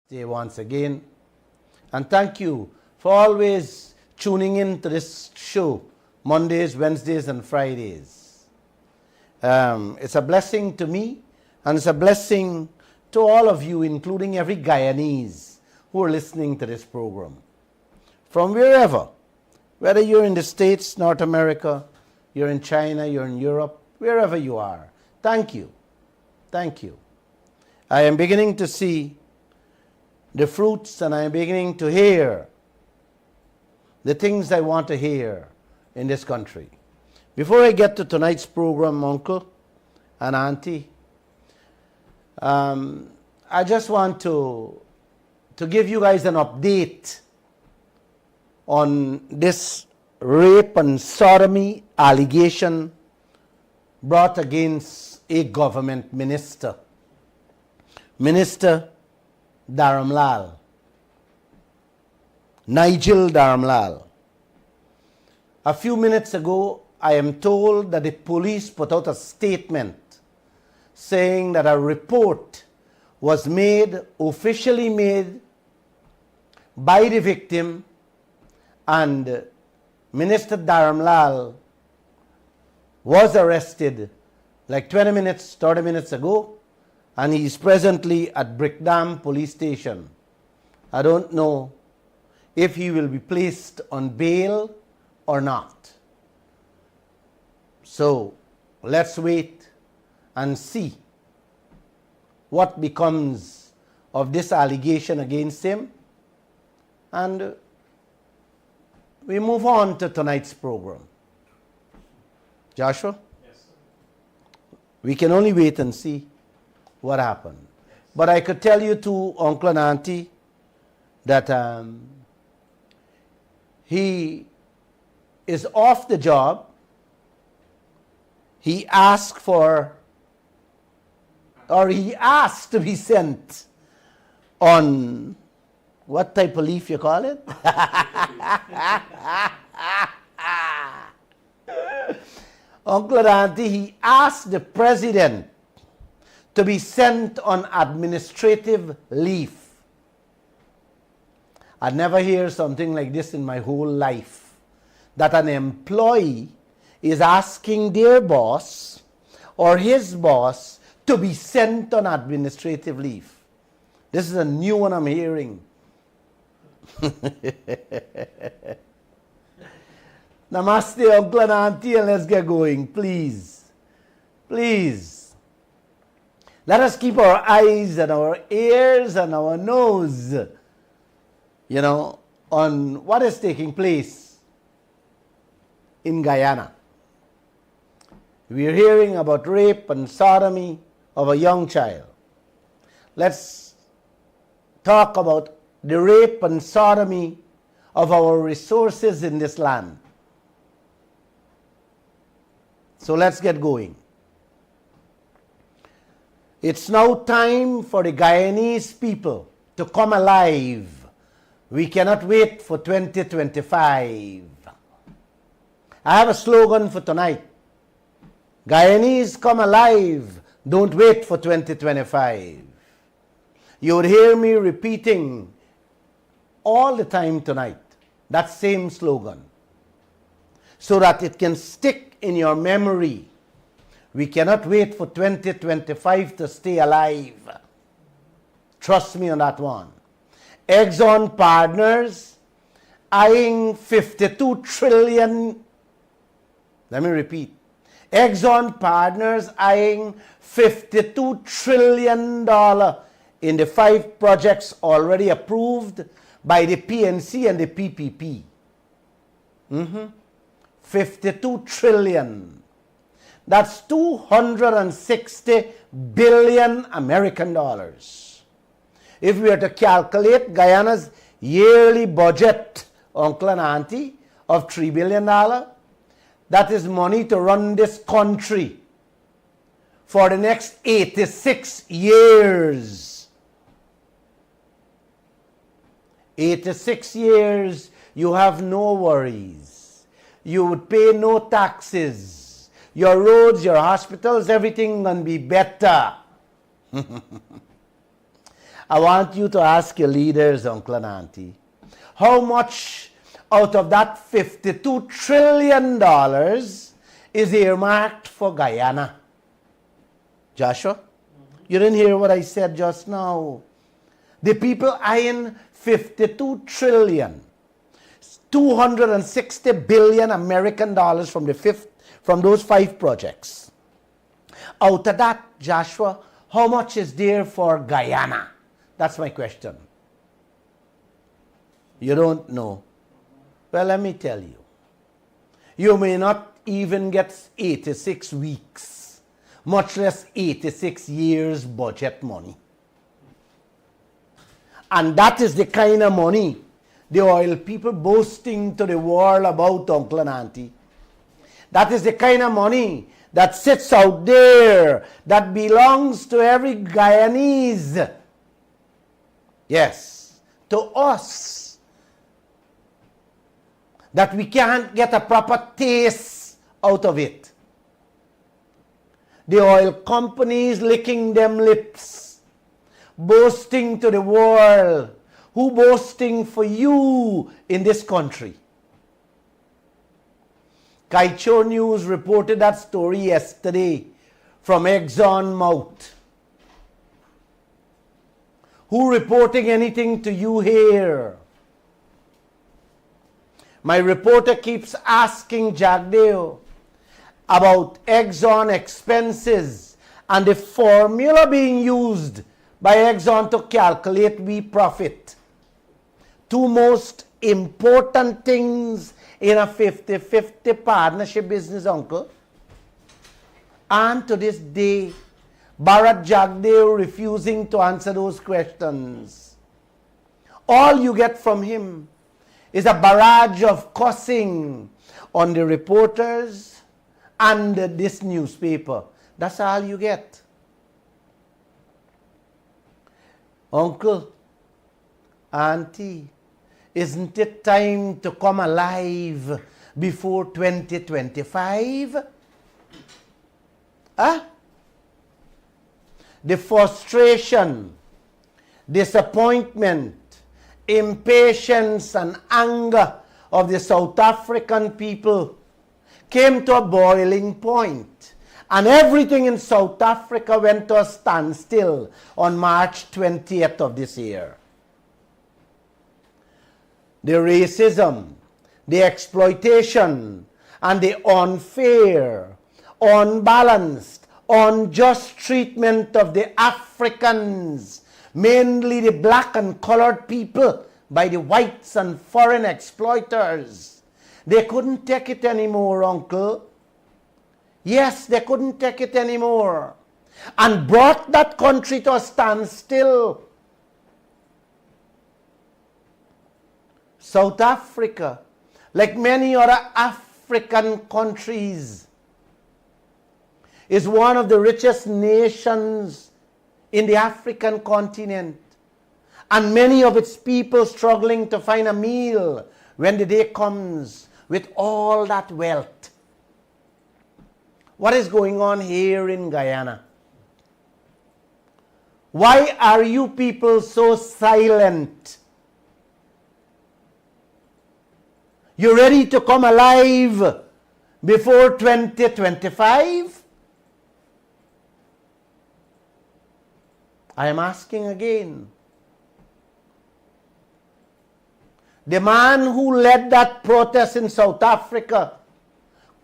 Day once again, and thank you for always tuning in to this show Mondays, Wednesdays and Fridays. It's a blessing to me, and it's a blessing to all of you, including every Guyanese who are listening to this program from wherever, whether you're in the States, North America, you're in China, you're in Europe, wherever you are. Thank you. I am beginning to see the fruits, and I'm beginning to hear the things I want to hear in this country. Before I get to tonight's program, Uncle and Auntie, I just want to give you guys an update on this rape and sodomy allegation brought against a government minister, Minister Lall, Nigel Lall. A few minutes ago, I am told that the police put out a statement saying that a report was officially made by the victim, and Minister Lall was arrested like 20 minutes, 30 minutes ago, and he is presently at Brickdam Police Station. I don't know if he will be placed on bail or not. So let's wait and see what becomes of this allegation against him, and we move on to tonight's program. Joshua? Yes, sir. We can only wait and see what happened. Yes. But I could tell you to Uncle and Auntie that he is off the job. He asked to be sent on, what type of leaf you call it? Uncle and Auntie, he asked the president to be sent on administrative leave. I never hear something like this in my whole life, that an employee is asking their boss or his boss to be sent on administrative leave. This is a new one I'm hearing. Namaste, Uncle and Auntie, and let's get going, please. Please. Let us keep our eyes and our ears and our nose, on what is taking place in Guyana. We are hearing about rape and sodomy of a young child. Let's talk about the rape and sodomy of our resources in this land. So let's get going. It's now time for the Guyanese people to come alive. We cannot wait for 2025. I have a slogan for tonight. Guyanese, come alive. Don't wait for 2025. You would hear me repeating all the time tonight that same slogan, so that it can stick in your memory. We cannot wait for 2025 to stay alive. Trust me on that one. Exxon Partners eyeing 52 trillion. Let me repeat. Exxon Partners eyeing $52 trillion in the 5 projects already approved by the PNC and the PPP. 52 trillion. That's 260 billion American dollars. If we were to calculate Guyana's yearly budget, Uncle and Auntie, of $3 billion, that is money to run this country for the next 86 years. 86 years, you have no worries. You would pay no taxes. Your roads, your hospitals, everything gonna be better. I want you to ask your leaders, uncle and auntie, how much out of that $52 trillion is earmarked for Guyana? Joshua, you didn't hear what I said just now. The people eyeing 52 trillion, 260 billion American dollars from those 5 projects. Out of that, Joshua, how much is there for Guyana? That's my question. You don't know. Well, let me tell you. You may not even get 86 weeks, much less 86 years budget money. And that is the kind of money the oil people boasting to the world about, uncle and auntie. That is the kind of money that sits out there, that belongs to every Guyanese. Yes, to us. That we can't get a proper taste out of it. The oil companies licking them lips, boasting to the world. Who boasting for you in this country? Kaieteur News reported that story yesterday from Exxon mouth. Who reporting anything to you here? My reporter keeps asking Jagdeo about Exxon expenses and the formula being used by Exxon to calculate we profit. 2 most important things in a 50-50 partnership business, uncle. And to this day, Bharat Jagdeo refusing to answer those questions. All you get from him is a barrage of cussing on the reporters and this newspaper. That's all you get. Uncle, auntie, isn't it time to come alive before 2025? Huh? The frustration, disappointment, impatience and anger of the South African people came to a boiling point, and everything in South Africa went to a standstill on March 20th of this year. The racism, the exploitation, and the unfair, unbalanced, unjust treatment of the Africans, mainly the black and colored people, by the whites and foreign exploiters. They couldn't take it anymore, uncle. Yes, they couldn't take it anymore, and brought that country to a standstill. South Africa, like many other African countries, is one of the richest nations in the African continent, and many of its people struggling to find a meal when the day comes with all that wealth. What is going on here in Guyana? Why are you people so silent? You ready to come alive before 2025? I am asking again. The man who led that protest in South Africa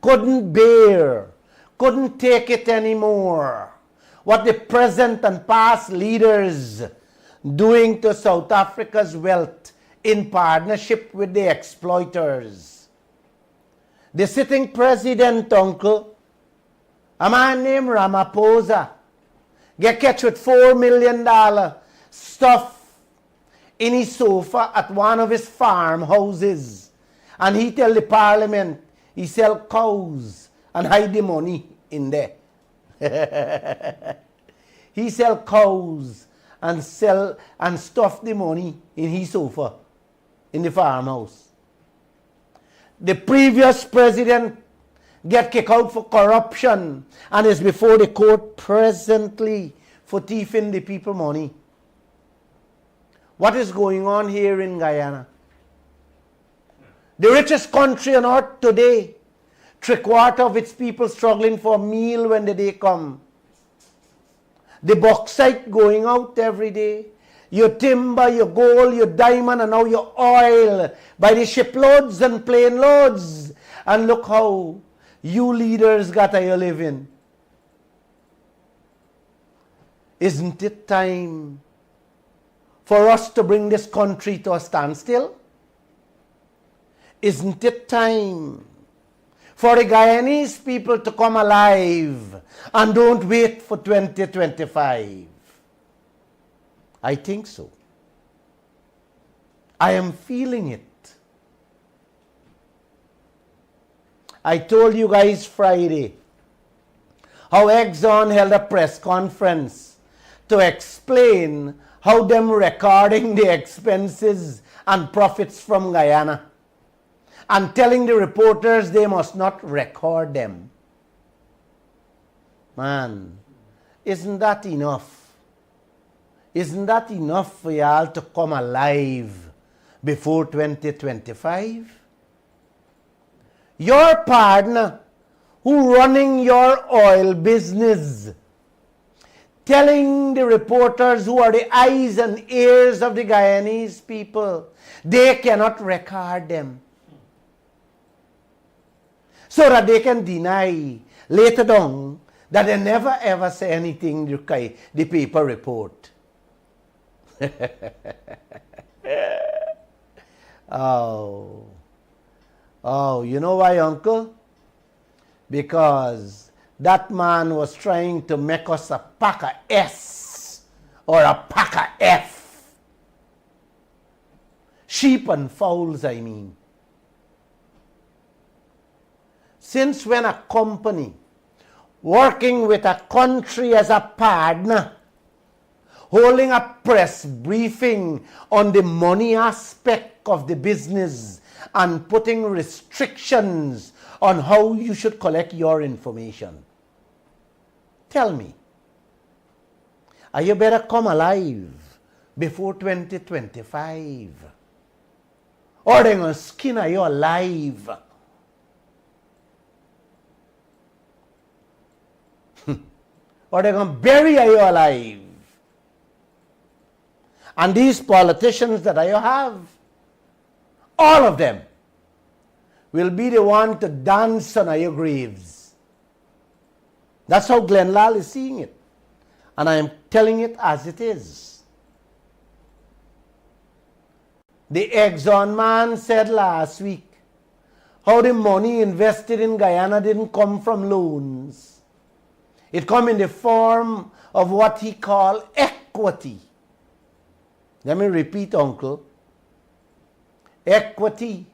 couldn't bear, couldn't take it anymore. What the present and past leaders doing to South Africa's wealth in partnership with the exploiters. The sitting president, uncle, a man named Ramaphosa, get catch with $4 million stuff in his sofa at one of his farmhouses. And he tell the parliament he sell cows and hide the money in there. He sell cows and stuff the money in his sofa in the farmhouse. The previous president get kicked out for corruption and is before the court presently for thieving the people money. what is going on here in Guyana. The richest country on earth today, 3/4 of its people struggling for a meal when the day come. The bauxite going out every day. Your timber, your gold, your diamond, and now your oil by the shiploads and plane loads. And look how you leaders got a living. Isn't it time for us to bring this country to a standstill? Isn't it time for the Guyanese people to come alive and don't wait for 2025? I think so. I am feeling it. I told you guys Friday how Exxon held a press conference to explain how them recording the expenses and profits from Guyana and telling the reporters they must not record them. Man, isn't that enough? Isn't that enough for y'all to come alive before 2025? Your partner who running your oil business, telling the reporters who are the eyes and ears of the Guyanese people, they cannot record them. So that they can deny later on that they never ever say anything the paper report. Oh, you know why, Uncle? Because that man was trying to make us a pack of S or a pack of F. Sheep and fowls, I mean. Since when a company working with a country as a partner, holding a press briefing on the money aspect of the business and putting restrictions on how you should collect your information. Tell me, are you better come alive before 2025? Or they're going to skin you alive? Or they're going to bury you alive? And these politicians that you have, all of them, will be the one to dance on your graves. That's how Lall is seeing it. And I am telling it as it is. The Exxon man said last week how the money invested in Guyana didn't come from loans. It come in the form of what he called equity. Let me repeat, Uncle. Equity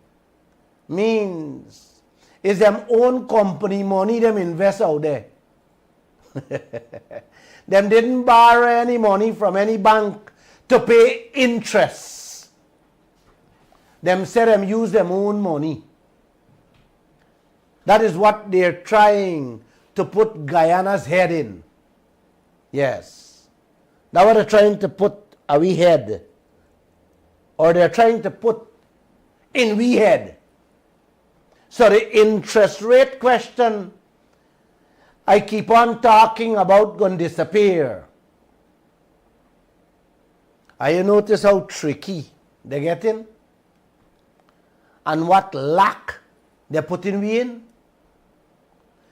means is them own company money them invest out there. Them didn't borrow any money from any bank to pay interest. Them said them use them own money. That is what they're trying to put Guyana's head in. Yes. That's what they're trying to put a wee head. Or they're trying to put in wee head. So the interest rate question I keep on talking about going to disappear. And you notice how tricky they're getting? And what lack they're putting we in?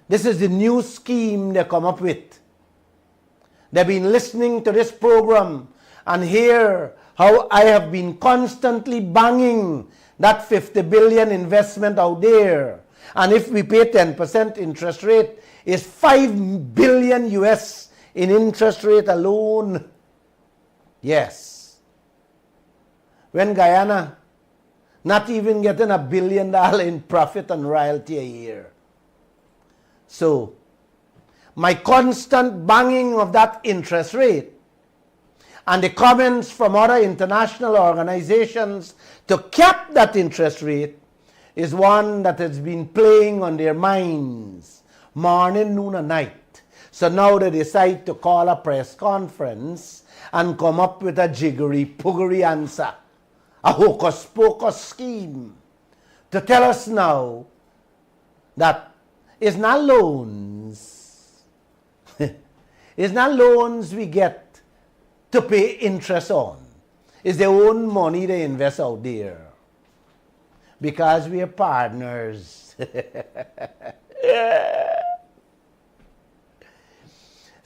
This is the new scheme they come up with. They've been listening to this program and hear how I have been constantly banging that 50 billion investment out there. And if we pay 10% interest rate, it's 5 billion US in interest rate alone. Yes. When Guyana not even getting $1 billion in profit and royalty a year. So, my constant banging of that interest rate and the comments from other international organizations to cap that interest rate is one that has been playing on their minds morning, noon, and night. So now they decide to call a press conference and come up with a jiggery-puggery answer, a hocus-pocus scheme to tell us now that it's not loans. It's not loans we get to pay interest on. It's their own money they invest out there. Because we are partners.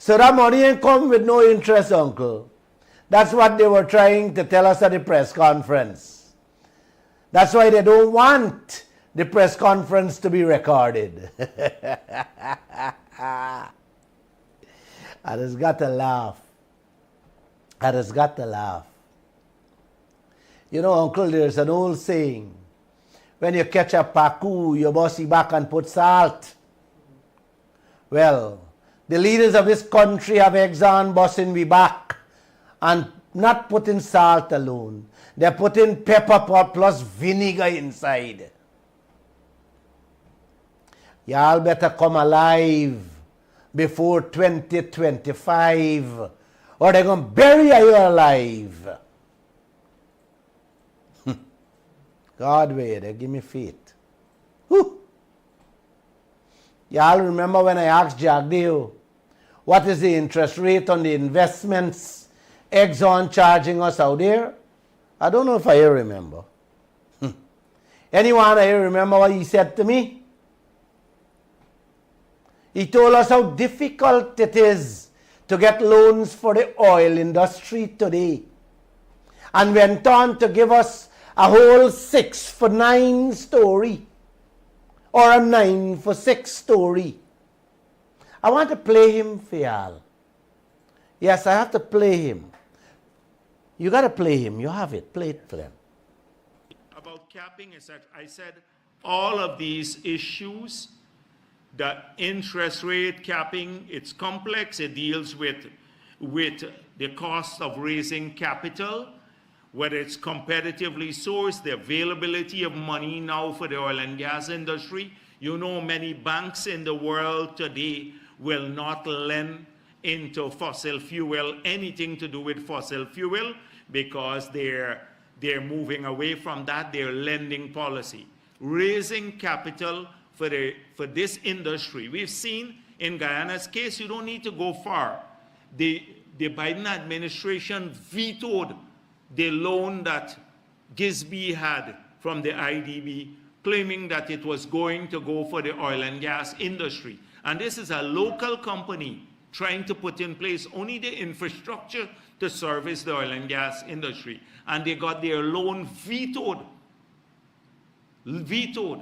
So that money ain't come with no interest, uncle. That's what they were trying to tell us at the press conference. That's why they don't want the press conference to be recorded. I just got to laugh. I just got to laugh. You know, uncle, there's an old saying. When you catch a pacu, you bossy back and put salt. Well, the leaders of this country have Exxon bossing we back and not putting salt alone. They're putting pepper plus vinegar inside. Y'all better come alive before 2025 or they're going to bury you alive. God way, they give me faith. Whew. Y'all remember when I asked Jagdeo, what is the interest rate on the investments Exxon charging us out there? I don't know if I remember. Anyone here remember what he said to me? He told us how difficult it is to get loans for the oil industry today. And went on to give us a whole 6-for-9 story. Or a 9-for-6 story. I want to play him for y'all. Yes, I have to play him. You got to play him. You have it. Play it for them. About capping, I said all of these issues, the interest rate capping, it's complex. It deals with the cost of raising capital, whether it's competitively sourced, the availability of money now for the oil and gas industry. You know, many banks in the world today will not lend into fossil fuel, anything to do with fossil fuel, because they're moving away from that, their lending policy. Raising capital for this industry. We've seen in Guyana's case, you don't need to go far. The Biden administration vetoed the loan that Gisby had from the IDB, claiming that it was going to go for the oil and gas industry. And this is a local company trying to put in place only the infrastructure to service the oil and gas industry. And they got their loan vetoed. Vetoed.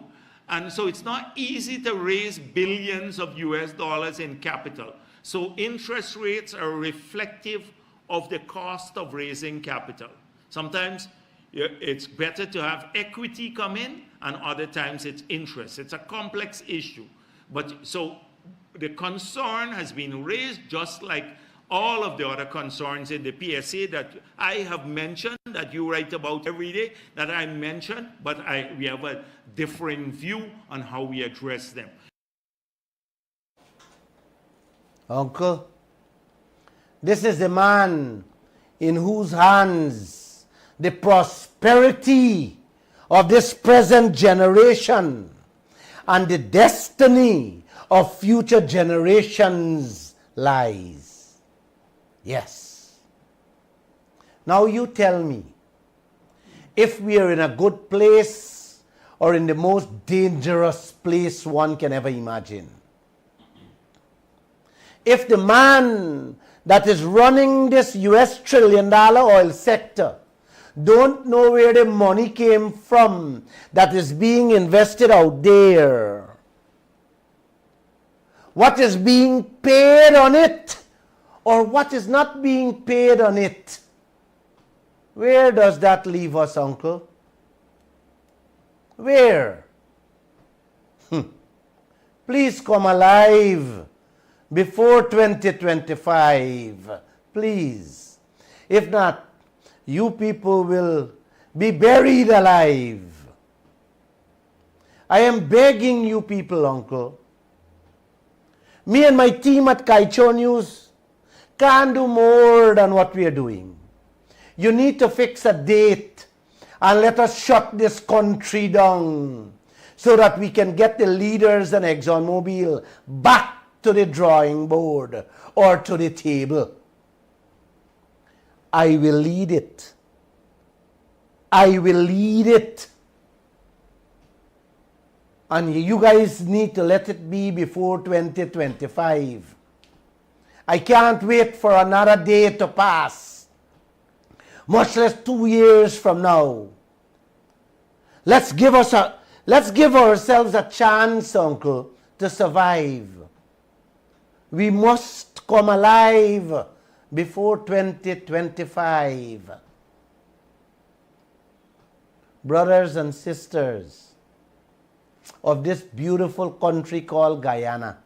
And so it's not easy to raise billions of US dollars in capital. So interest rates are reflective of the cost of raising capital. Sometimes it's better to have equity come in, and other times it's interest. It's a complex issue. But so the concern has been raised, just like all of the other concerns in the PSA that I have mentioned, that you write about every day, that I mentioned, but we have a differing view on how we address them. Uncle, this is the man in whose hands the prosperity of this present generation and the destiny of future generations lies. Yes. Now you tell me, if we are in a good place or in the most dangerous place one can ever imagine. If the man that is running this US $1 trillion oil sector don't know where the money came from that is being invested out there, what is being paid on it or what is not being paid on it, where does that leave us, uncle? Where? Please come alive before 2025, please. If not, you people will be buried alive. I am begging you people, uncle. Me and my team at Kaieteur News can do more than what we are doing. You need to fix a date and let us shut this country down so that we can get the leaders and ExxonMobil back to the drawing board or to the table. I will lead it. I will lead it. And you guys need to let it be before 2025. I can't wait for another day to pass, much less 2 years from now. Let's give ourselves a chance, Uncle, to survive. We must come alive before 2025. Brothers and sisters of this beautiful country called Guyana,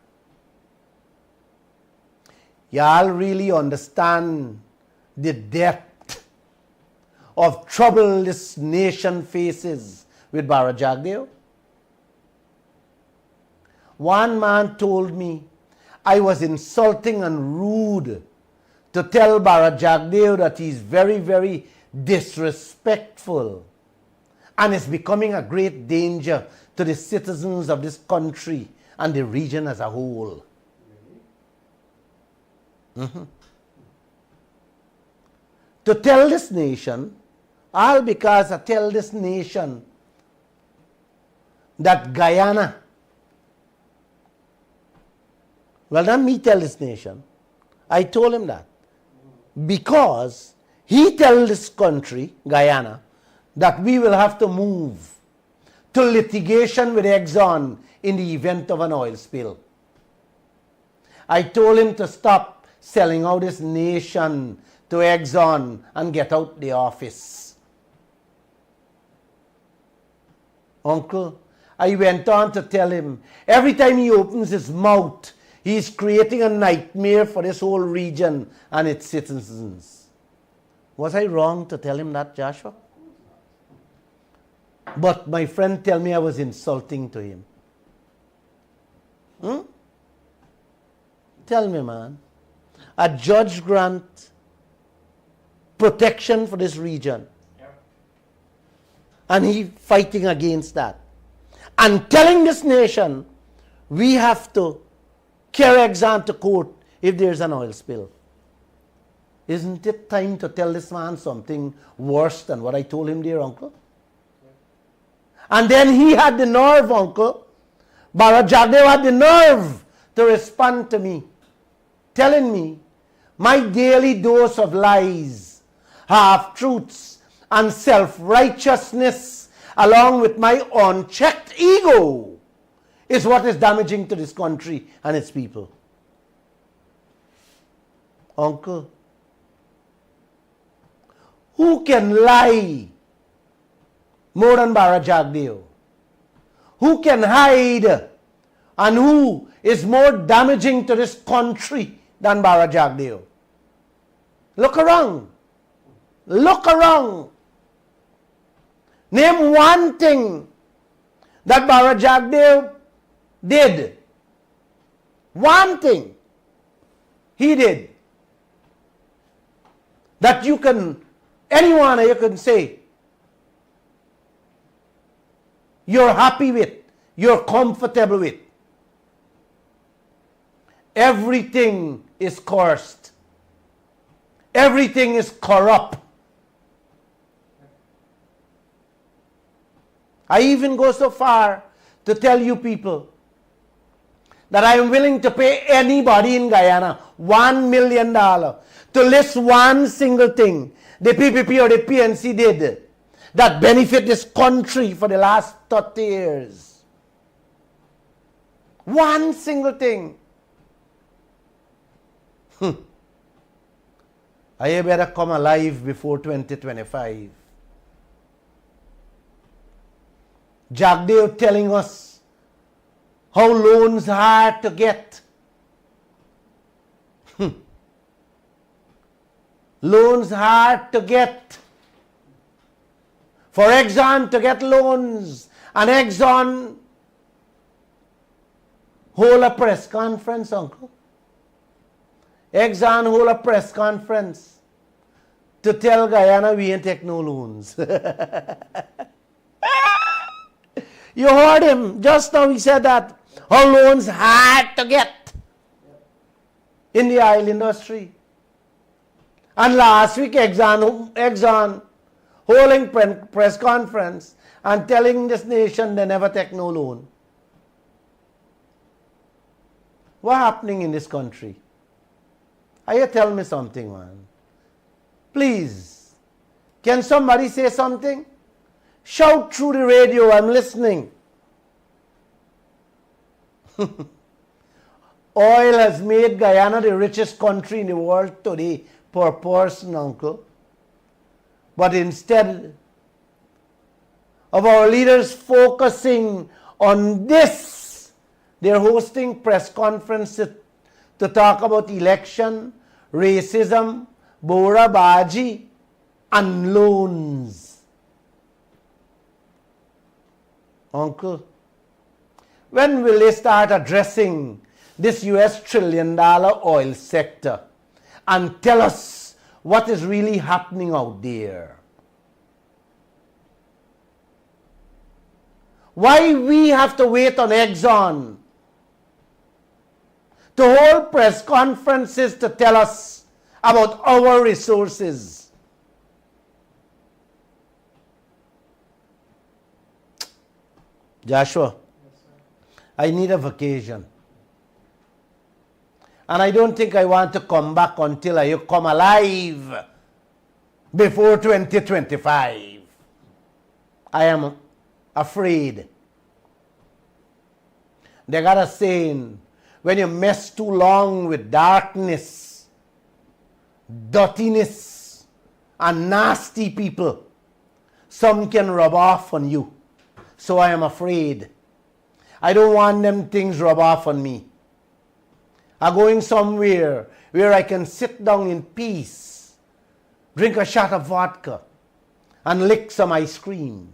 y'all really understand the depth of trouble this nation faces with Barra Jagdeo? One man told me I was insulting and rude to tell Barra Jagdeo that he's very, very disrespectful and is becoming a great danger to the citizens of this country and the region as a whole. To tell this nation, all because I tell this nation that Guyana, well, not me tell this nation, I told him that because he tell this country, Guyana, that we will have to move to litigation with Exxon in the event of an oil spill. I told him to stop selling out this nation to Exxon and get out the office. Uncle, I went on to tell him, every time he opens his mouth, he's creating a nightmare for this whole region and its citizens. Was I wrong to tell him that, Joshua? But my friend tell me I was insulting to him. Tell me, man. A judge grant protection for this region. And he fighting against that. And telling this nation, we have to carry Exxon to court if there's an oil spill. Isn't it time to tell this man something worse than what I told him, dear uncle? And then he had the nerve, uncle. Barra Jagdeo had the nerve to respond to me, telling me my daily dose of lies, half-truths, and self-righteousness, along with my unchecked ego, is what is damaging to this country and its people. Uncle, who can lie more than Barra Jagdeo? Who can hide and who is more damaging to this country than Barra Jagdeo? Look around. Look around. Name one thing that Barra Jagdeo did. One thing he did that you can, anyone you can say, you're happy with, you're comfortable with. Everything is cursed. Everything is corrupt. I even go so far to tell you people that I am willing to pay anybody in Guyana $1 million to list one single thing the PPP or the PNC did that benefit this country for the last 30 years. One single thing. I better come alive before 2025. Jagdeo telling us how loans are hard to get. Loans hard to get. For Exxon to get loans, and Exxon hold a press conference, uncle. Exxon hold a press conference to tell Guyana we ain't take no loans. You heard him. Just now he said that our loans hard to get in the oil industry. And last week Exxon holding press conference and telling this nation they never take no loan. What happening in this country? Are you tell me something, man? Please, can somebody say something? Shout through the radio, I'm listening. Oil has made Guyana the richest country in the world today per person, uncle. But instead of our leaders focusing on this, they're hosting press conferences to talk about election, racism, Bora Baji, and loans. Uncle, when will they start addressing this US $1 trillion oil sector and tell us what is really happening out there? Why we have to wait on Exxon to hold press conferences to tell us about our resources? Joshua, I need a vacation. And I don't think I want to come back until I come alive before 2025. I am afraid. They got a saying, when you mess too long with darkness, dirtiness, and nasty people, some can rub off on you. So I am afraid. I don't want them things rub off on me. I'm going somewhere where I can sit down in peace, drink a shot of vodka, and lick some ice cream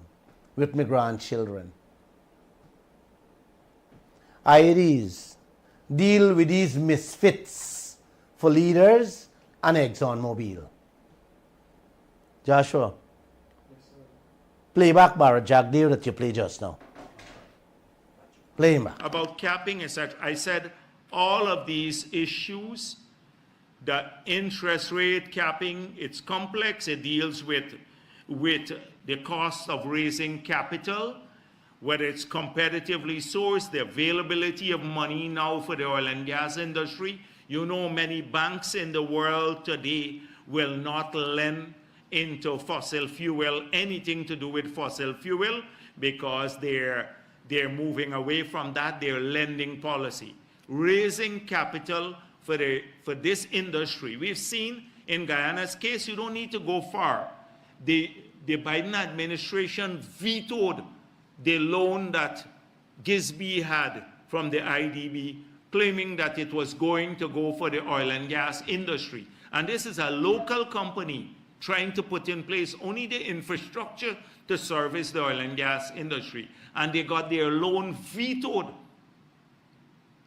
with my grandchildren. IDs deal with these misfits for leaders and ExxonMobil. Joshua, play back Barra Jack Deere that you played just now. Play him back. About capping, etc. I said all of these issues, the interest rate capping, it's complex. It deals with the cost of raising capital, whether it's competitively sourced, the availability of money now for the oil and gas industry. You know, many banks in the world today will not lend into fossil fuel, anything to do with fossil fuel, because they're moving away from that, their lending policy. Raising capital for this industry. We've seen in Guyana's case, you don't need to go far. The Biden administration vetoed the loan that Gisby had from the IDB, claiming that it was going to go for the oil and gas industry. And this is a local company trying to put in place only the infrastructure to service the oil and gas industry. And they got their loan vetoed.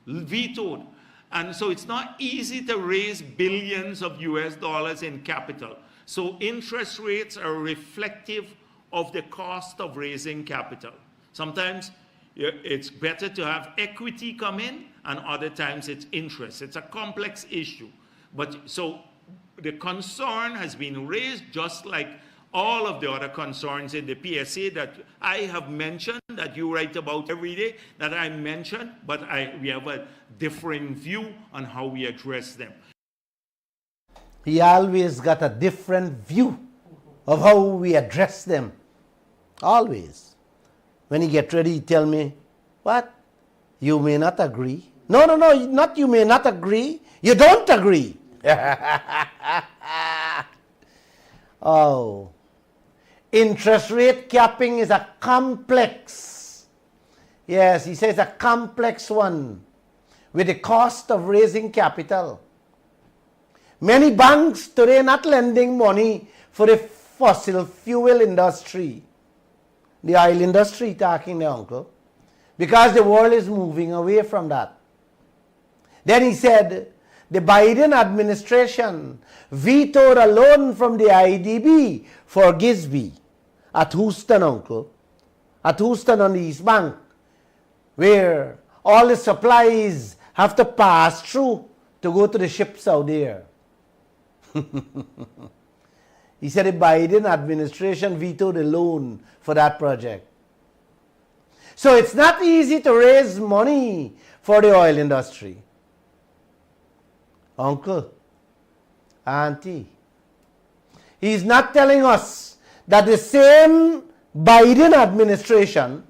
And so it's not easy to raise billions of US dollars in capital. So interest rates are reflective of the cost of raising capital. Sometimes it's better to have equity come in, and other times it's interest. It's a complex issue. But so the concern has been raised, just like all of the other concerns in the PSA that I have mentioned, that you write about every day, that I mentioned, but we have a differing view on how we address them. He always got a different view of how we address them. Always. When he get ready, he tell me, what? You may not agree. No, not you may not agree. You don't agree. Oh. Interest rate capping is a complex. Yes, he says a complex one with the cost of raising capital. Many banks today not lending money for the fossil fuel industry. The oil industry talking there, uncle. Because the world is moving away from that. Then he said, the Biden administration vetoed a loan from the IDB for Gisby at Houston, uncle, at Houston on the East Bank, where all the supplies have to pass through to go to the ships out there. He said the Biden administration vetoed a loan for that project. So it's not easy to raise money for the oil industry. Uncle, auntie, he's not telling us that the same Biden administration,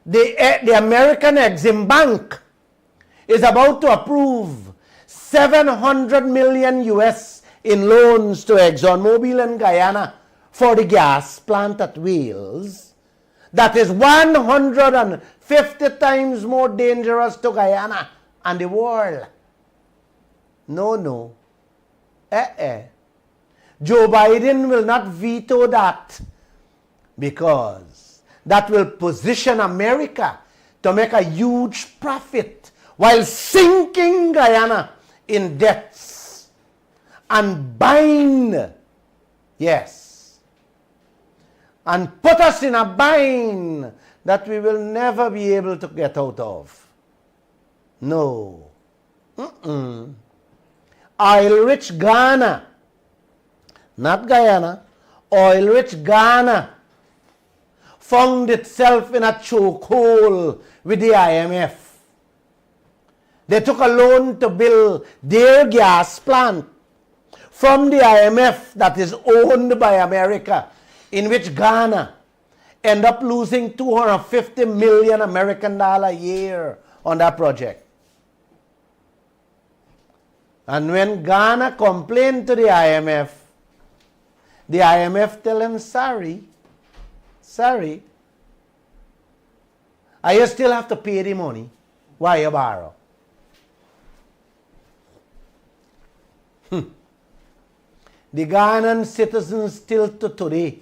the American Exim Bank, is about to approve 700 million US in loans to ExxonMobil and Guyana for the gas plant at Wales. That is 150 times more dangerous to Guyana and the world. No. Joe Biden will not veto that because that will position America to make a huge profit while sinking Guyana in debts and bind, yes, and put us in a bind that we will never be able to get out of. No. Oil-rich Ghana, not Guyana, oil-rich Ghana found itself in a chokehold with the IMF. They took a loan to build their gas plant from the IMF that is owned by America, in which Ghana end up losing 250 million American dollars a year on that project. And when Ghana complained to the IMF tell them, sorry, I still have to pay the money. Why you borrow? The Ghanaian citizens still to today,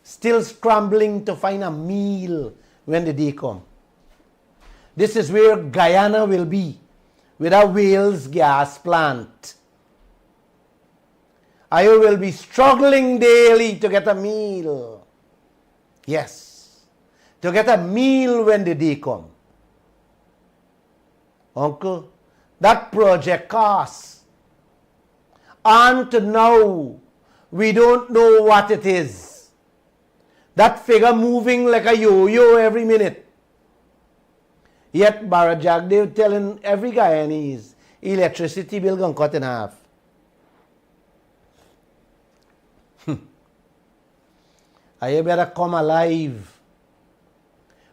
still scrambling to find a meal when the day come. This is where Guyana will be with a Wales gas plant. I will be struggling daily to get a meal. Yes, to get a meal when the day come. Uncle, that project costs. And now, we don't know what it is. That figure moving like a yo-yo every minute. Yet Barajag, they're telling every Guyanese, electricity bill gonna cut in half. You better come alive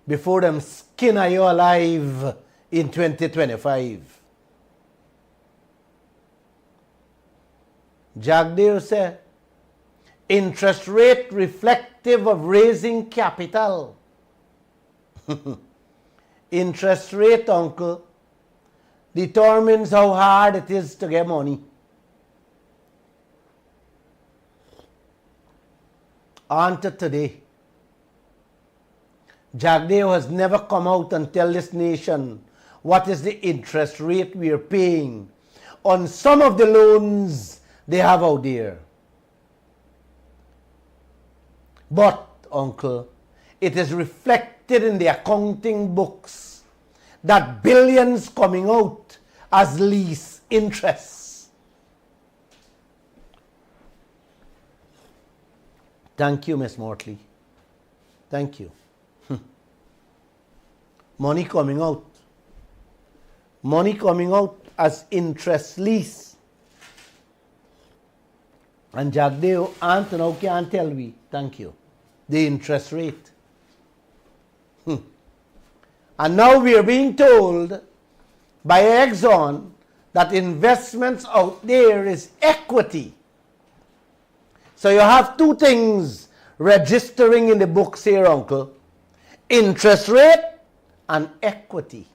before them skin you alive in 2025. Jagdev said, interest rate reflective of raising capital. Interest rate, uncle, determines how hard it is to get money. On to today. Jagdev has never come out and tell this nation what is the interest rate we are paying on some of the loans they have out there. But, uncle, it is reflected in the accounting books that billions coming out as lease interests. Thank you, Miss Mortley. Thank you. Money coming out. Money coming out as interest lease. And Jagdev aunt now can't tell me, thank you, the interest rate. And now we are being told by Exxon that investments out there is equity. So you have two things registering in the books here, uncle. Interest rate and equity.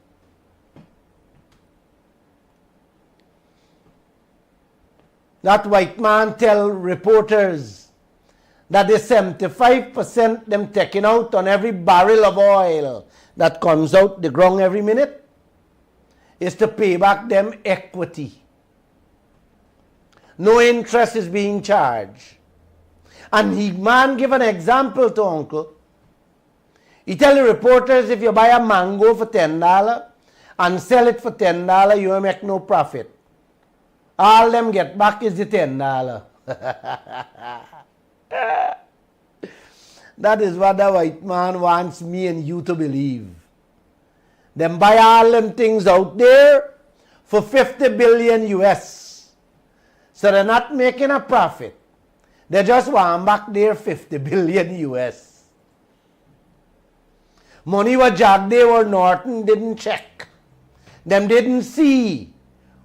That white man tell reporters that the 75% them taking out on every barrel of oil that comes out the ground every minute is to pay back them equity. No interest is being charged. And he man give an example to uncle. He tell the reporters, if you buy a mango for $10 and sell it for $10, you will make no profit. All them get back is the $10. That is what the white man wants me and you to believe. Them buy all them things out there for 50 billion US. So they're not making a profit. They just want back their 50 billion US. Money what Jagdeo or Norton didn't check. Them didn't see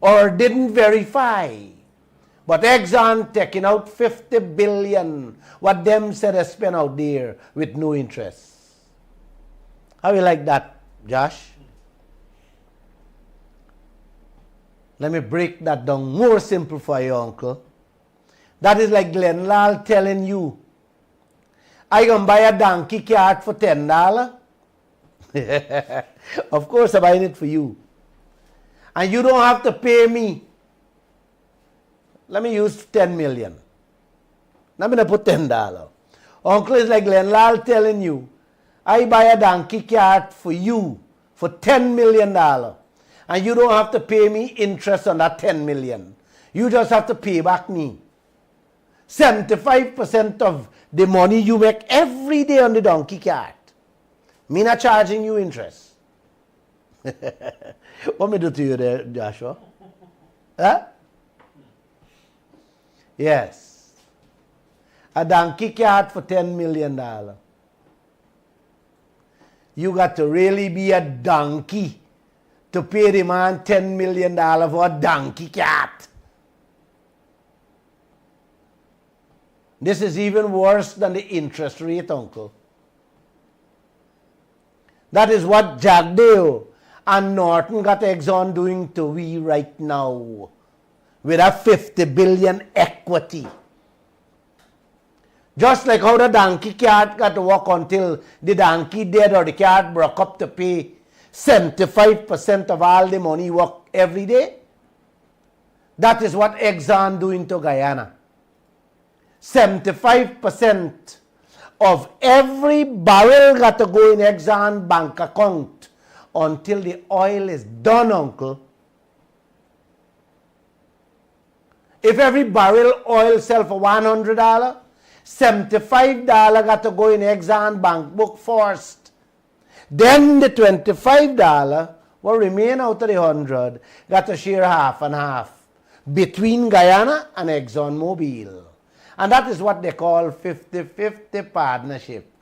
or didn't verify. But Exxon taking out 50 billion, what them said they spent out there with no interest. How you like that, Josh? Let me break that down more simple for you, uncle. That is like Lall telling you, I gonna buy a donkey cart for $10. Of course I'm buying it for you. And you don't have to pay me. Let me use 10 million. I'm going to put $10. Uncle is like Lall telling you, I buy a donkey cart for you for $10 million. And you don't have to pay me interest on that 10 million. You just have to pay back me 75% of the money you make every day on the donkey cart. Me not charging you interest. What me do to you there, Joshua? Huh? Yes. A donkey cart for $10 million. You got to really be a donkey to pay the man $10 million for a donkey cart. This is even worse than the interest rate, uncle. That is what Jagdeo and Norton got Exxon doing to we right now with a 50 billion equity. Just like how the donkey cart got to work until the donkey dead or the cart broke up to pay 75% of all the money work every day. That is what Exxon doing to Guyana. 75% of every barrel got to go in Exxon bank account until the oil is done, uncle. If every barrel oil sell for $100, $75 got to go in Exxon bank book first. Then the $25 will remain out of the 100, got to share half and half between Guyana and ExxonMobil. And that is what they call 50-50 partnership.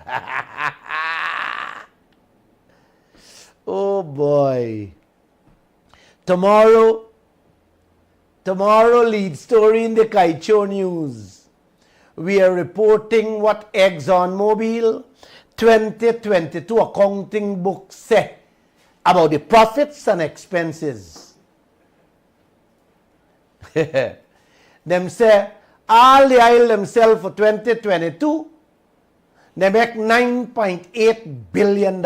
Oh boy. Tomorrow lead story in the Kaieteur News. We are reporting what ExxonMobil 2022 accounting book say about the profits and expenses. Them say all the oil themselves for 2022, they make $9.8 billion.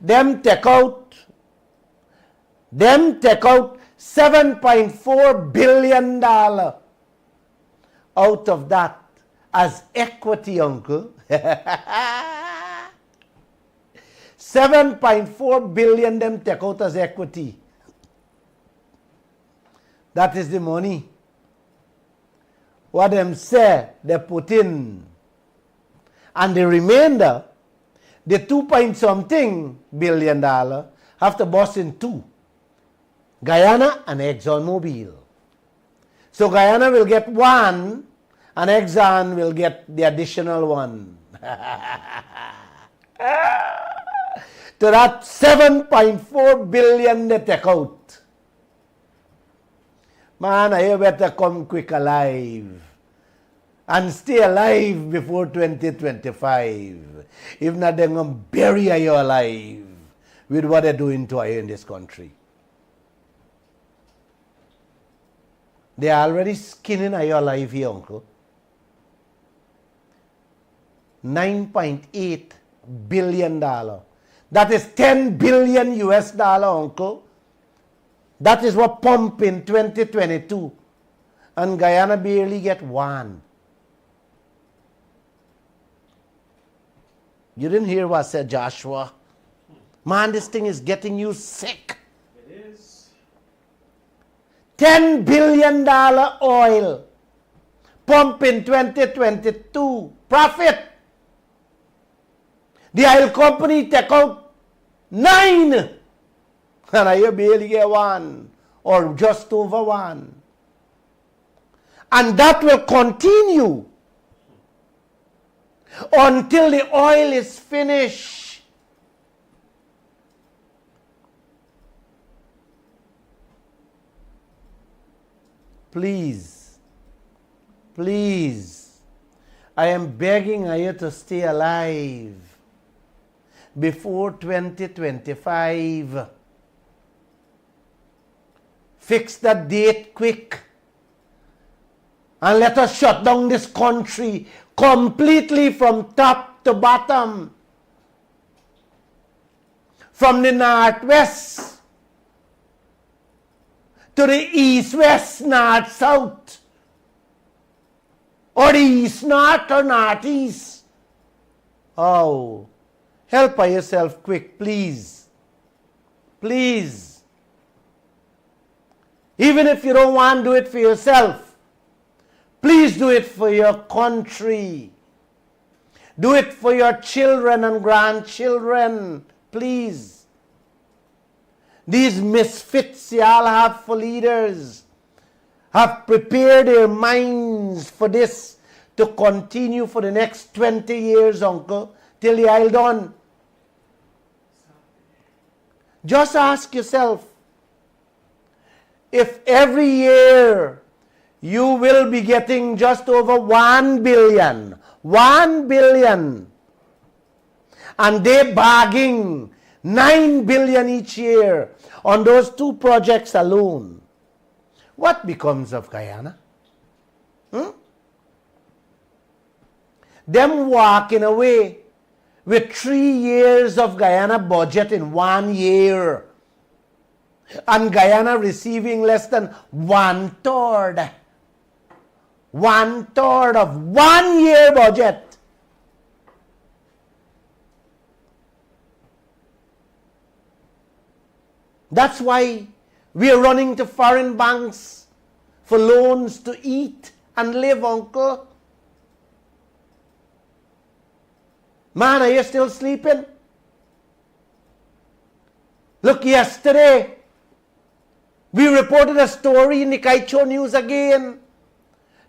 Them take out $7.4 billion out of that as equity, uncle. $7.4 billion them take out as equity. That is the money. What them say, they put in. And the remainder, the 2-point-something billion have to bust in two. Guyana and ExxonMobil. So Guyana will get one and Exxon will get the additional one. To that $7.4 billion they take out. Man, you better come quick alive and stay alive before 2025. If not, they're going to bury you alive with what they're doing to you in this country. They're already skinning you alive here, uncle. $9.8 billion. That is 10 billion US dollar, uncle. That is what pumped in 2022. And Guyana barely get one. You didn't hear what I said, Joshua. Man, this thing is getting you sick. It is. $10 billion oil pump in 2022. Profit. The oil company take out 9. And I barely get 1 or just over 1. And that will continue until the oil is finished. Please, please, I am begging you to stay alive before 2025. Fix that date quick. And let us shut down this country completely from top to bottom. From the northwest to the east, west, north, south. Or the east, north, or northeast. Oh, help yourself quick, please. Please. Even if you don't want to do it for yourself, please do it for your country. Do it for your children and grandchildren. Please. These misfits y'all have for leaders have prepared their minds for this to continue for the next 20 years, uncle, till the oil done. Just ask yourself, if every year you will be getting just over 1 billion, 1 billion, and they bagging 9 billion each year on those 2 projects alone, what becomes of Guyana? Them walking away with 3 years of Guyana budget in 1 year, and Guyana receiving less than 1/3. 1/3 of 1 year budget. That's why we are running to foreign banks for loans to eat and live, uncle. Man, are you still sleeping? Look, yesterday, we reported a story in the Kaieteur News again.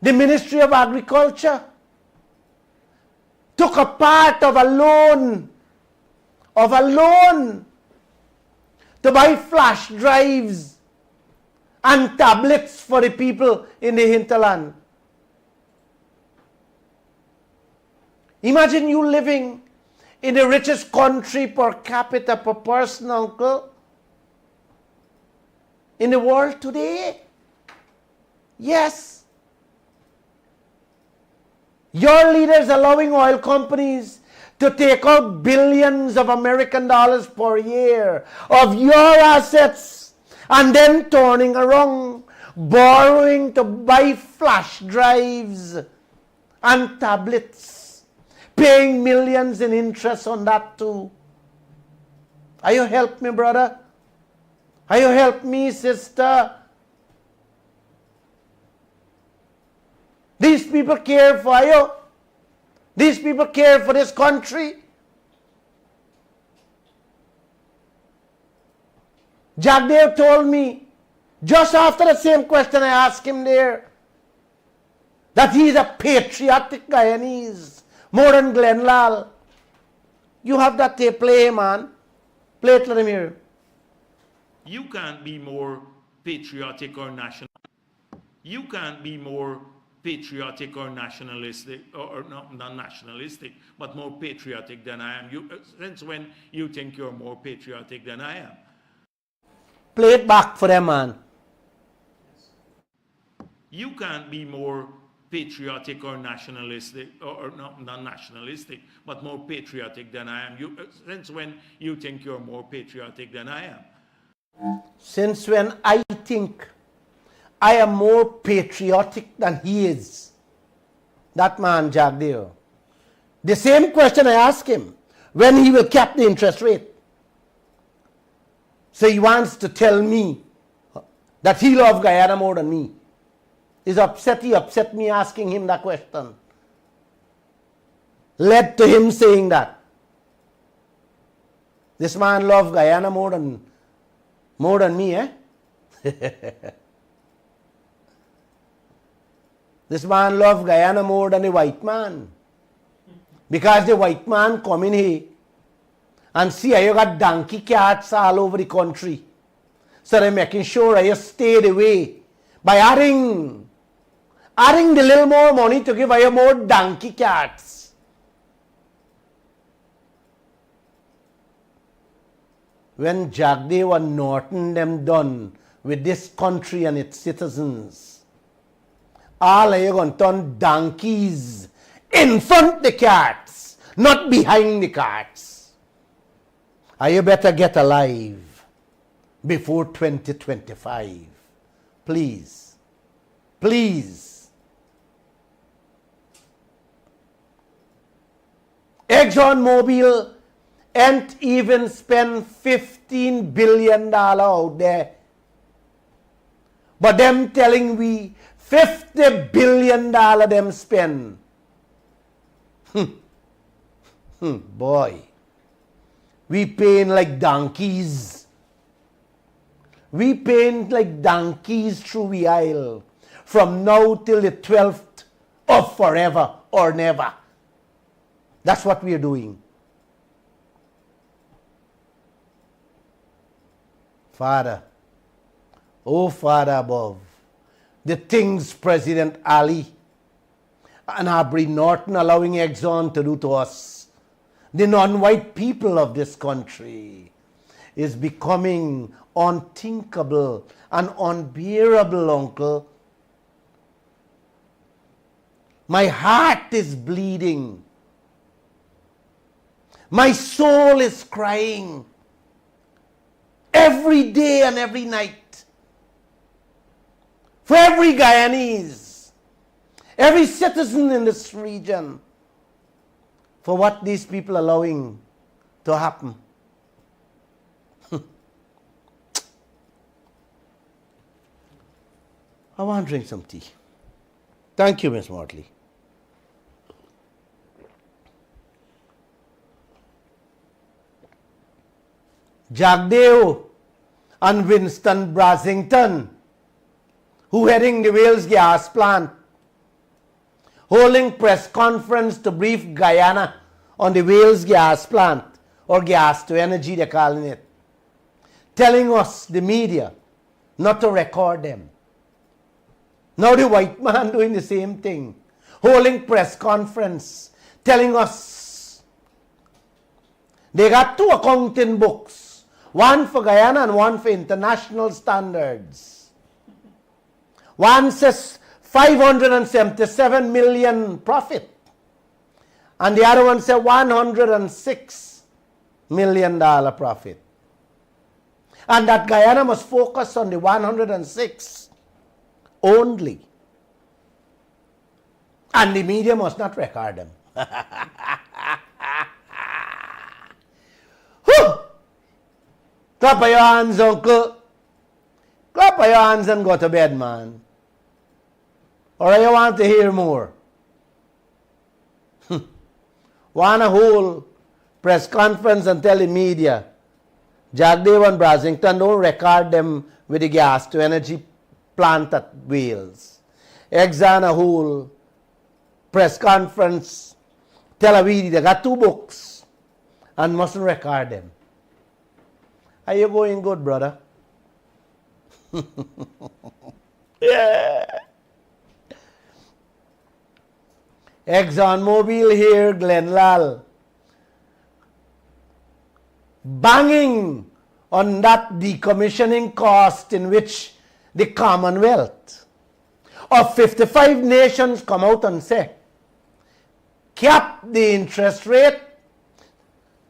The Ministry of Agriculture took a part of a loan to buy flash drives and tablets for the people in the hinterland. Imagine you living in the richest country per capita, per person, uncle, in the world today. Yes. Your leaders allowing oil companies to take out billions of American dollars per year of your assets and then turning around, borrowing to buy flash drives and tablets, paying millions in interest on that too. Are you help me, brother? Are you help me, sister? These people care for you. These people care for this country. Jack Dave told me, just after the same question I asked him there, that he's a patriotic Guyanese, more than Glenn Lall. You have that tape, play, man. Play it, let him hear. You can't be more patriotic or national. You can't be more patriotic or nationalistic, or not nationalistic, but more patriotic than I am. Since when you think you're more patriotic than I am? Play it back for them, man. You can't be more patriotic or nationalistic, or not nationalistic, but more patriotic than I am. Since when you think you're more patriotic than I am? Since when I think I am more patriotic than he is. That man, Jagdeo. The same question I asked him, when he will cap the interest rate. So he wants to tell me that he loves Guyana more than me. He's upset, he upset me asking him that question. Led to him saying that. This man loves Guyana more than me, eh? This man loves Guyana more than the white man. Because the white man come in here and see how you got donkey carts all over the country. So they're making sure that you stay away by adding the little more money to give you more donkey carts. When Jagdev and Norton them done with this country and its citizens, all of you going to turn donkeys in front the carts, not behind the carts. And you better get alive before 2025. Please. Please. ExxonMobil ain't even spend $15 billion out there. But them telling we $50 billion them spend. Boy. We paying like donkeys. We paying like donkeys through the aisle. From now till the 12th of forever or never. That's what we are doing. Father, oh Father above, the things President Ali and Aubrey Norton allowing Exxon to do to us, the non-white people of this country, is becoming unthinkable and unbearable, Uncle. My heart is bleeding. My soul is crying every day and every night for every Guyanese, every citizen in this region, for what these people are allowing to happen. I want to drink some tea. Thank you, Miss Motley. Jagdeo and Winston Brasington, who heading the Wales gas plant, holding press conference to brief Guyana on the Wales gas plant, or gas to energy they're calling it, telling us, the media, not to record them. Now the white man doing the same thing, holding press conference, telling us they got 2 accounting books, one for Guyana and one for international standards. One says 577 million profit, and the other one says $106 million profit. And that Guyana must focus on the 106 only. And the media must not record them. Clap your hands, Uncle. Clap your hands and go to bed, man. Or you want to hear more? Want a whole press conference and tell the media, Jagdev and Brasington, don't record them with the gas to energy plant at Wales. Exxon a whole press conference, tell a we they got 2 books and mustn't record them. Are you going good, brother? Yeah. ExxonMobil here, Lall, banging on that decommissioning cost in which the Commonwealth, of 55 nations come out and say, cap the interest rate,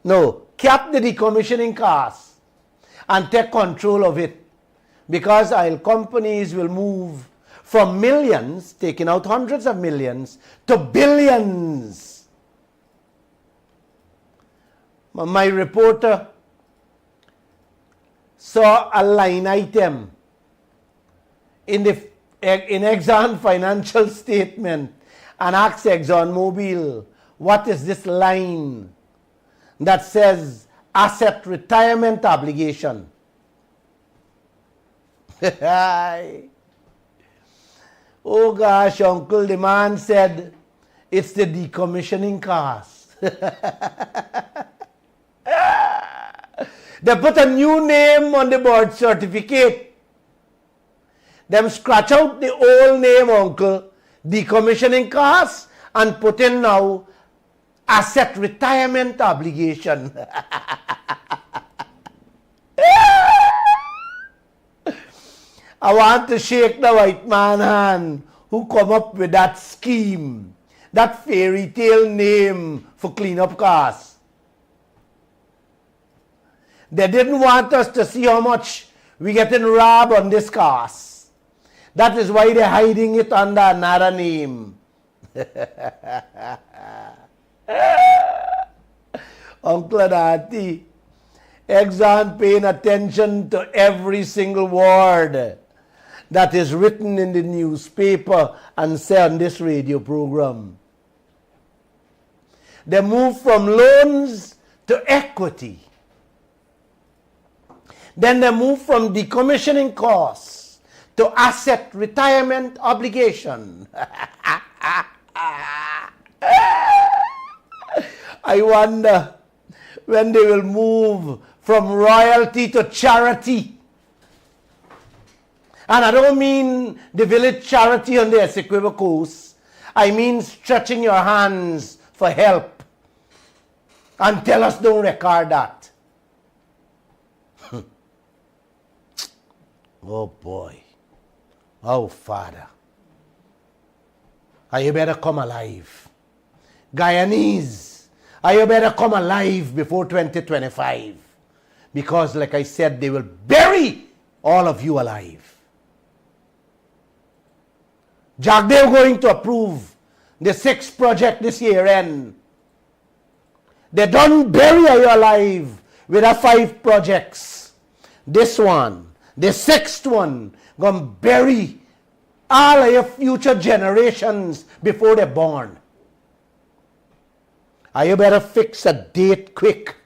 no, cap the decommissioning costs and take control of it, because oil companies will move from millions, taking out hundreds of millions, to billions. My reporter saw a line item in Exxon financial statement and asked ExxonMobil, what is this line that says asset retirement obligation? Oh gosh, uncle, the man said it's the decommissioning cost. They put a new name on the board certificate. Them scratch out the old name, uncle, decommissioning costs, and put in now asset retirement obligation. I want to shake the white man hand who come up with that scheme, that fairy tale name for cleanup costs. They didn't want us to see how much we getting robbed on this cost. That is why they're hiding it under another name. Uncle and Auntie, Exxon paying attention to every single word that is written in the newspaper and said on this radio program. They move from loans to equity. Then they move from decommissioning costs to asset retirement obligation. I wonder when they will move from royalty to charity. And I don't mean the village charity on the Essequibo coast. I mean stretching your hands for help. And tell us don't record that. Oh boy. Oh Father. You better come alive. Guyanese, you better come alive before 2025. Because like I said, they will bury all of you alive. Jack, they're going to approve the 6th project this year end. They don't bury you alive with the 5 projects. This one, the 6th one, gonna bury all of your future generations before they're born. You better fix a date quick.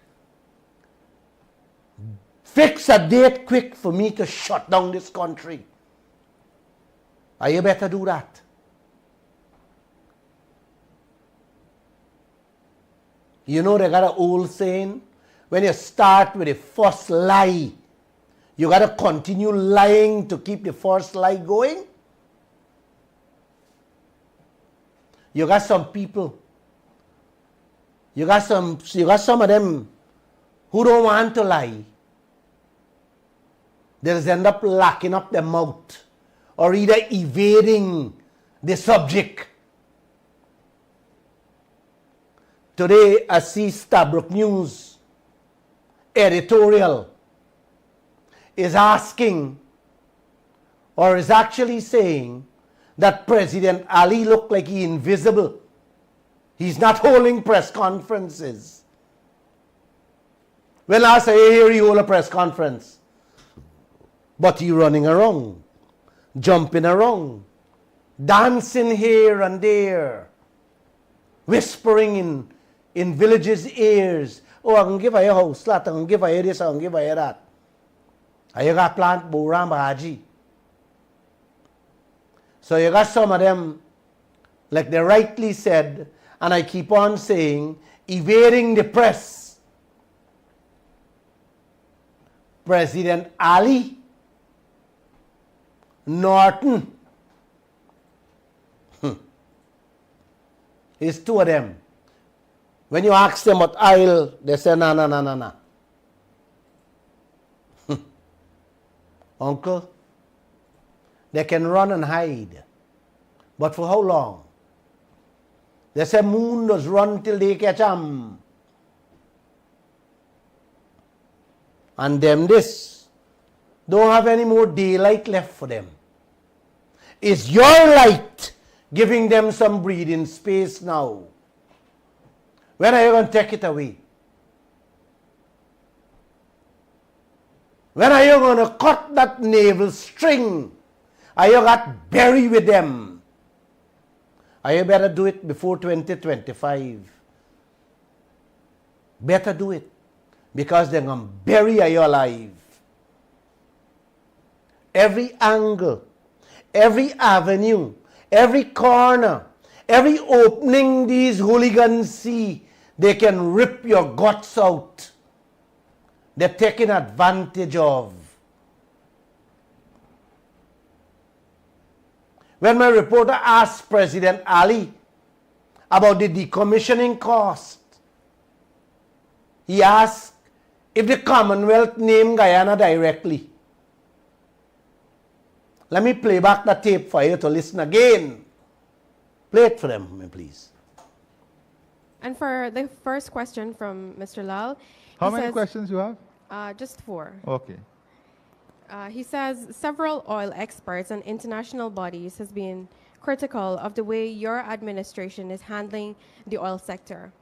Fix a date quick for me to shut down this country. You better do that. You know they got an old saying, when you start with the first lie, you got to continue lying to keep the first lie going. You got some people, you got some of them who don't want to lie. They just end up locking up their mouth or either evading the subject. Today, I see Stabrook News editorial is asking or is actually saying that President Ali looked like he's invisible. He's not holding press conferences. When last I hear you hold a press conference? But he running around, jumping around, dancing here and there, whispering in villages' ears. Oh, I'm going to give her a house, I'm going to give her this, I'm going to give her that. You got plant Boram Bahaji. So you got some of them, like they rightly said, and I keep on saying, evading the press. President Ali, Norton. It's 2 of them. When you ask them what oil, they say, no. Uncle, they can run and hide. But for how long? They say moon does run till they catch 'em. And them this don't have any more daylight left for them. Is your light giving them some breathing space now? When are you going to take it away? When are you going to cut that navel string? Are you got buried with them? Are you better do it before 2025? Better do it. Because they're going to bury you alive. Every angle, every avenue, every corner, every opening these hooligans see, they can rip your guts out. They're taking advantage of. When my reporter asked President Ali about the decommissioning cost, he asked if the Commonwealth named Guyana directly. Let me play back the tape for you to listen again. Play it for them, please. And for the first question from Mr. Lall, How he many says, questions you have? Just 4. Okay. He says several oil experts and international bodies has been critical of the way your administration is handling the oil sector.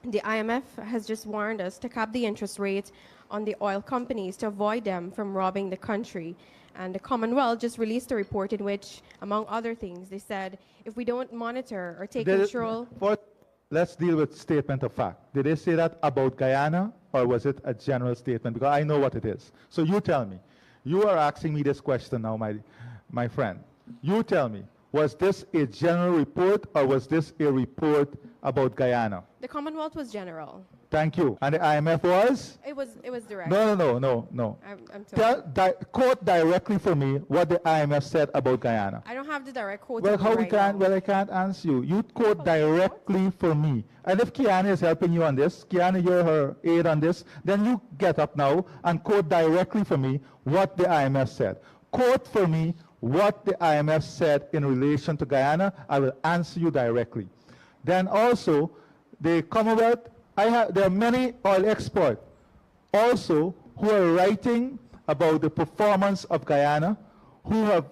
The IMF has just warned us to cap the interest rate on the oil companies to avoid them from robbing the country. And the Commonwealth just released a report in which, among other things, they said if we don't monitor or take control... Let's deal with statement of fact. Did they say that about Guyana, or was it a general statement? Because I know what it is. So you tell me. You are asking me this question now, my friend. You tell me, was this a general report, or was this a report about Guyana? The Commonwealth was general. Thank you. And the IMF was? It was direct. No. I'm told. Quote directly for me what the IMF said about Guyana. I don't have the direct quote. Well, how we right can't? now. Well, I can't answer you. You quote directly for me. And if Kiana is helping you on this, Kiana, you're her aide on this, then you get up now and quote directly for me what the IMF said. Quote for me what the IMF said in relation to Guyana. I will answer you directly. Then also, the Commonwealth, there are many oil experts also who are writing about the performance of Guyana, who have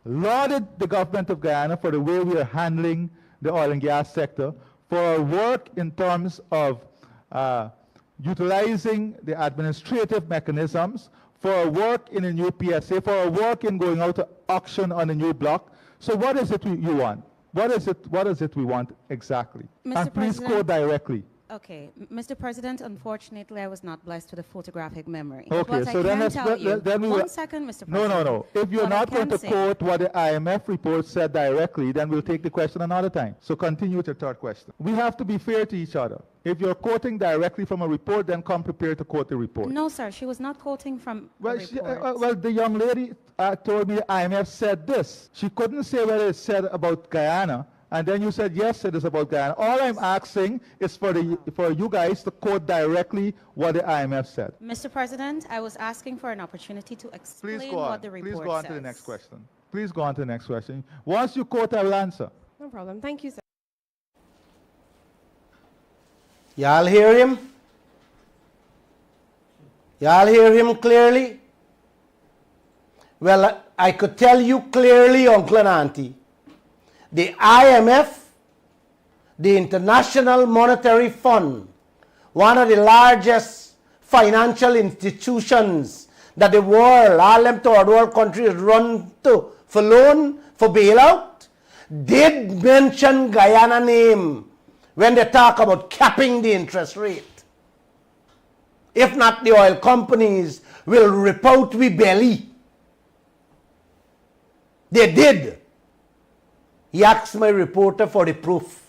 lauded the government of Guyana for the way we are handling the oil and gas sector, for our work in terms of utilizing the administrative mechanisms, for our work in a new PSA, for our work in going out to auction on a new block. So what is it you want? What is it we want exactly? Mr. And please President, quote directly. Okay, Mr. President, unfortunately, I was not blessed with a photographic memory. Okay, But so I then can let's tell you, then we will. one second, Mr. No. President. If you're What I not going can to say- quote what the IMF report said directly, then we'll take the question another time. So continue with your third question. We have to be fair to each other. If you're quoting directly from a report, then come prepared to quote the report. No, sir, she was not quoting from a Well, report. the young lady told me the IMF said this. She couldn't say what it said about Guyana, and then you said, yes, it is about Guyana. All I'm asking is for you guys to quote directly what the IMF said. Mr. President, I was asking for an opportunity to explain Please go on. what the report Please go on says. to the next question. Please go on to the next question. Once you quote, I will answer. No problem. Thank you, sir. Y'all hear him? Y'all hear him clearly? Well, I could tell you clearly, Uncle and Auntie, the IMF, the International Monetary Fund, one of the largest financial institutions that the world, all them third world countries run to for loan, for bailout, did mention Guyana name when they talk about capping the interest rate. If not, the oil companies will rip out we belly. They did. He asked my reporter for the proof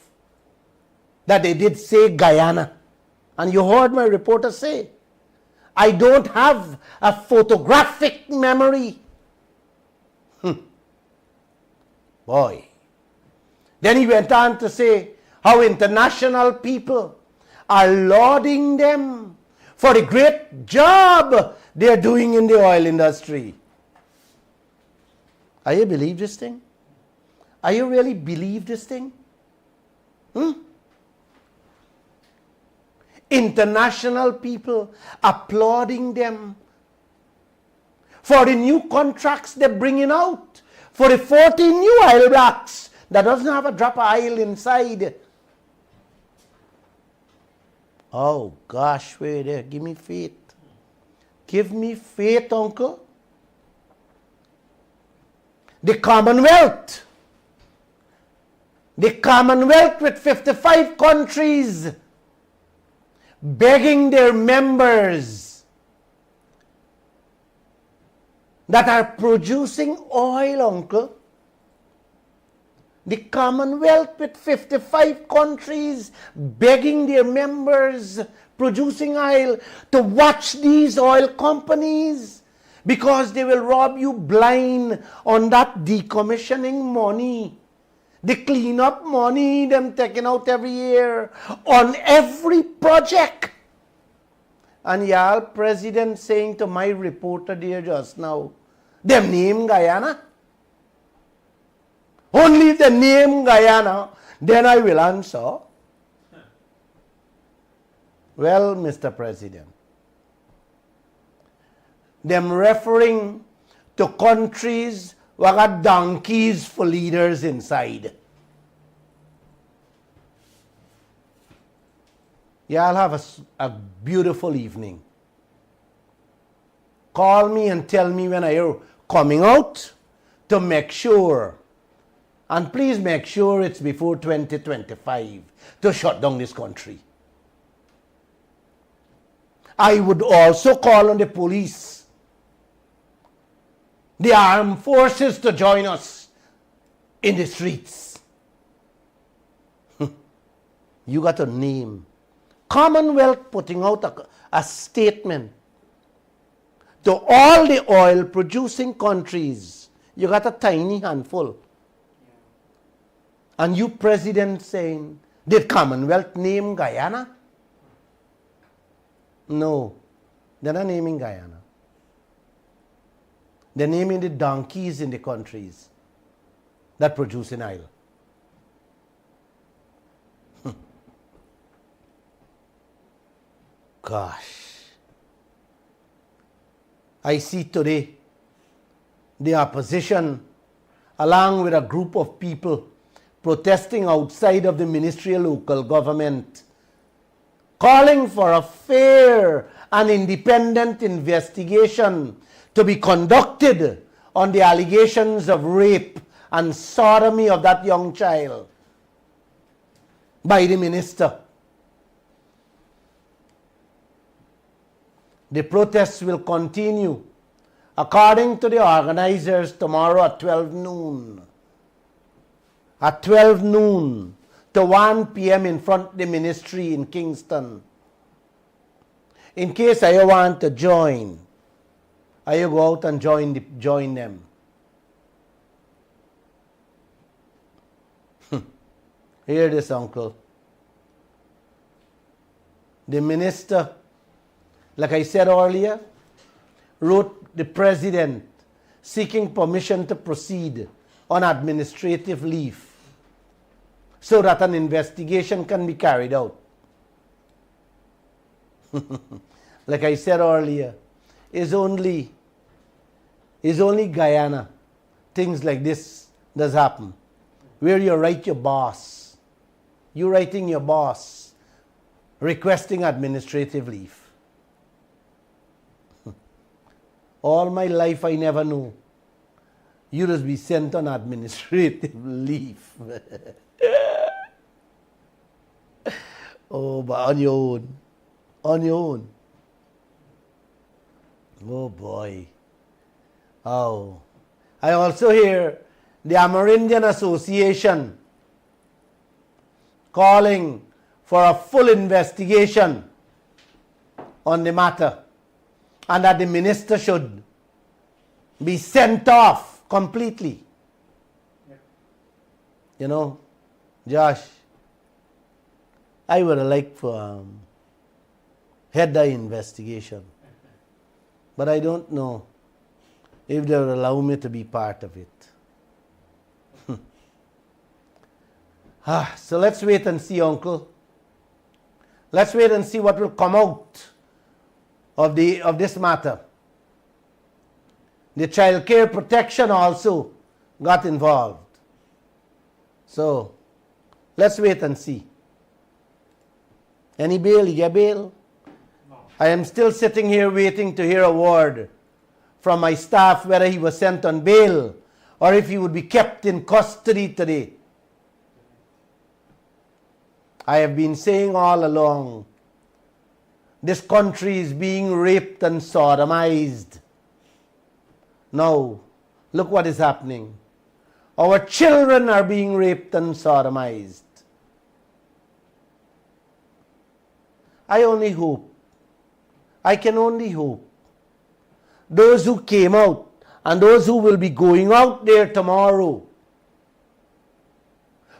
that they did say Guyana. And you heard my reporter say, I don't have a photographic memory. Boy. Then he went on to say how international people are lauding them for the great job they're doing in the oil industry. Are you believe this thing? Are you really believe this thing? International people applauding them for the new contracts they're bringing out, for the 14 new oil blocks that doesn't have a drop of oil inside. Oh gosh, wait there, give me faith. Give me faith, uncle. The Commonwealth with 55 countries begging their members that are producing oil, uncle. The Commonwealth with 55 countries begging their members producing oil to watch these oil companies because they will rob you blind on that decommissioning money. The cleanup money them taking out every year on every project. And y'all president saying to my reporter there just now, them name Guyana. Only if they name Guyana, then I will answer. Well, Mr. President, them referring to countries who got donkeys for leaders inside. Y'all have a beautiful evening. Call me and tell me when you're coming out to make sure, and please make sure it's before 2025, to shut down this country. I would also call on the police, the armed forces to join us in the streets. You got a name. Commonwealth putting out a statement to all the oil producing countries. You got a tiny handful. And you president saying, did Commonwealth name Guyana? No, they're not naming Guyana. They're naming the donkeys in the countries that produce in oil. Gosh. I see today the opposition, along with a group of people protesting outside of the ministerial local government, calling for a fair and independent investigation to be conducted on the allegations of rape and sodomy of that young child by the minister. The protests will continue, according to the organizers, tomorrow at 12 noon. At 12 noon to 1 p.m. in front of the ministry in Kingston. In case I want to join, I go out and join them. Hear this, uncle. The minister, like I said earlier, wrote the president seeking permission to proceed on administrative leave so that an investigation can be carried out. Like I said earlier, it's only Guyana things like this does happen, where you write your boss, you writing your boss requesting administrative leave. All my life I never knew you just be sent on administrative leave. Oh, but on your own. On your own. Oh boy. Oh. I also hear the Amerindian Association calling for a full investigation on the matter, and that the minister should be sent off completely. Yep. You know, Josh, I would have liked for head the investigation, but I don't know if they would allow me to be part of it. So let's wait and see, Uncle. Let's wait and see what will come out of this matter. The child care protection also got involved. So let's wait and see. Any bail? You get bail? No. I am still sitting here waiting to hear a word from my staff whether he was sent on bail or if he would be kept in custody today. I have been saying all along, this country is being raped and sodomized. Now, look what is happening. Our children are being raped and sodomized. I only hope, I can only hope, those who came out and those who will be going out there tomorrow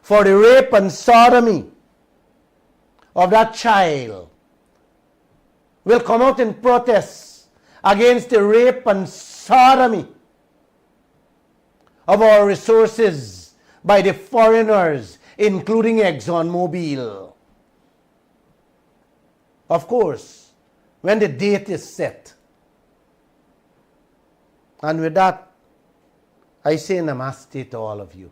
for the rape and sodomy of that child will come out in protest against the rape and sodomy of our resources by the foreigners, including ExxonMobil. Of course, when the date is set. And with that, I say namaste to all of you.